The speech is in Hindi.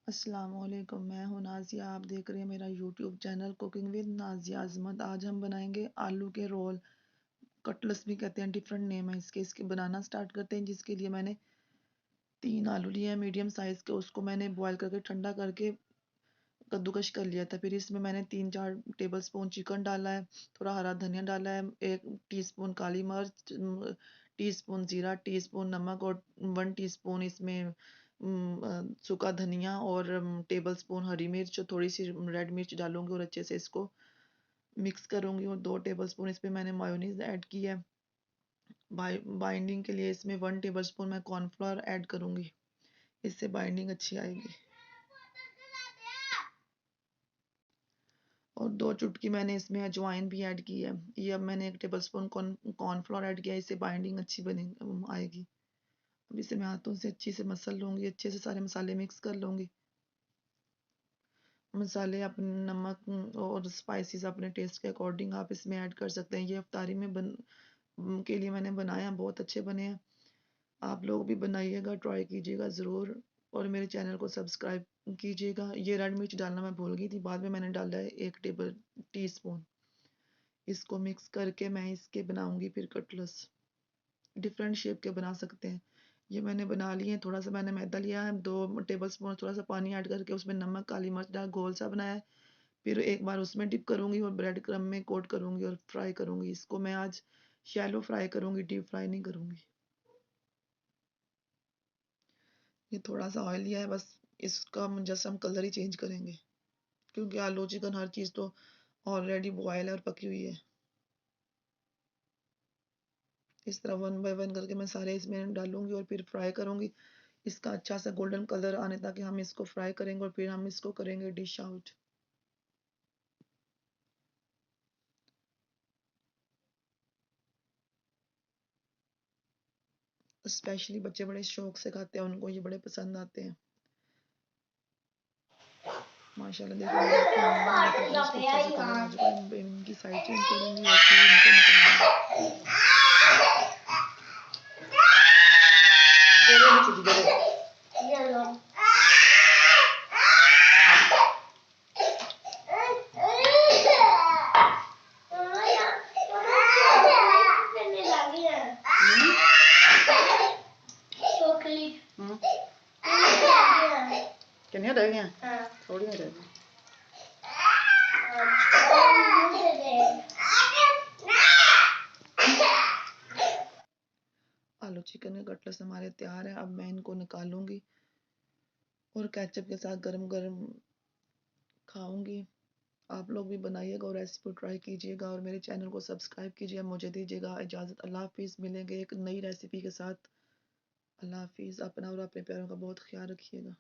अस्सलामुअलैकुम, मैं हूँ नाज़िया। आप देख रहे हैं मेरा YouTube channel cooking with Nazia Azmat. आज हम बनाएंगे आलू के रोल, कटलेट्स भी कहते हैं, डिफरेंट नेम है इसके बनाना स्टार्ट करते हैं। जिसके लिए मैंने 3 आलू लिए हैं मीडियम साइज़ के। उसको मैंने बॉयल करके ठंडा करके कद्दूकश कर लिया था। फिर इसमें मैंने 3-4 टेबल स्पून चिकन डाला है, थोड़ा हरा धनिया डाला है, 1 टीस्पून काली मिर्च, टीस्पून ज़ीरा, टीस्पून नमक और 1 टीस्पून इसमें सूखा धनिया और टेबल स्पून हरी मिर्च और थोड़ी सी रेड मिर्च डालूंगी और अच्छे से इसको मिक्स करूंगी। और 2 टेबल स्पून इसमें मैंने मायोनीज ऐड की है। बाइंडिंग के लिए इसमें 1 टेबल स्पून मैं कॉर्नफ्लोर ऐड करूंगी, इससे बाइंडिंग अच्छी आएगी। और 2 चुटकी मैंने इसमें अजवाइन भी ऐड की है। ये अब मैंने 1 टेबल स्पून कॉर्नफ्लोर ऐड किया, इससे बाइंडिंग अच्छी बनी आएगी। अब इसे मैं हाथों से अच्छी से मसल लूंगी, अच्छे से सारे मसाले मिक्स कर लूंगी। मसाले अपने नमक और स्पाइसेस अपने टेस्ट के अकॉर्डिंग आप इसमें ऐड कर सकते हैं। ये अफ्तारी में के लिए मैंने बनाया, बहुत अच्छे बने हैं। आप लोग भी बनाइएगा, ट्राई कीजिएगा ज़रूर और मेरे चैनल को सब्सक्राइब कीजिएगा। ये रेड मिर्च डालना मैं भूल गई थी, बाद में मैंने डाला है 1 टेबल टीस्पून। इसको मिक्स करके मैं इसके बनाऊंगी फिर कटलेट्स। डिफरेंट शेप के बना सकते हैं। ये मैंने बना लिए हैं। थोड़ा सा मैंने मैदा लिया है, 2 टेबल स्पून थोड़ा सा पानी ऐड करके उसमें नमक काली मिर्च डाल गोल सा बनाया है। फिर एक बार उसमें डिप करूंगी और ब्रेड क्रम में कोट करूंगी और फ्राई करूंगी। इसको मैं आज शैलो फ्राई करूंगी, डीप फ्राई नहीं करूंगी। ये थोड़ा सा ऑयल लिया है, बस इसका जस्ट हम कलर ही चेंज करेंगे क्योंकि आलू चिकन हर चीज़ तो ऑलरेडी बॉयल है और पकी हुई है। इस तरह 1 बाय 1 करके मैं सारे इसमें डालूंगी और फिर फ्राई करूंगी इसका अच्छा सा गोल्डन कलर आने तक हम इसको फ्राई करेंगे और फिर हम इसको करेंगे डिश आउट। स्पेशली बच्चे बड़े शौक से खाते हैं, उनको ये बड़े पसंद आते हैं। माशाल्लाह देखो अच्छा सा कलर आ चुका है। इनकी साइड चेंज करूंगी और फिर इनको निकालूंगी। कितनी रह गई? थोड़ी रह गई। आलू चिकन के कटलेट्स हमारे तैयार हैं। अब मैं इनको निकालूंगी और केचप के साथ गरम गरम खाऊंगी। आप लोग भी बनाइएगा और रेसिपी ट्राई कीजिएगा और मेरे चैनल को सब्सक्राइब कीजिए। मुझे दीजिएगा इजाज़त। अल्लाह हाफिज़। मिलेंगे एक नई रेसिपी के साथ। अल्लाह हाफिज़। अपना और अपने प्यारों का बहुत ख्याल रखिएगा।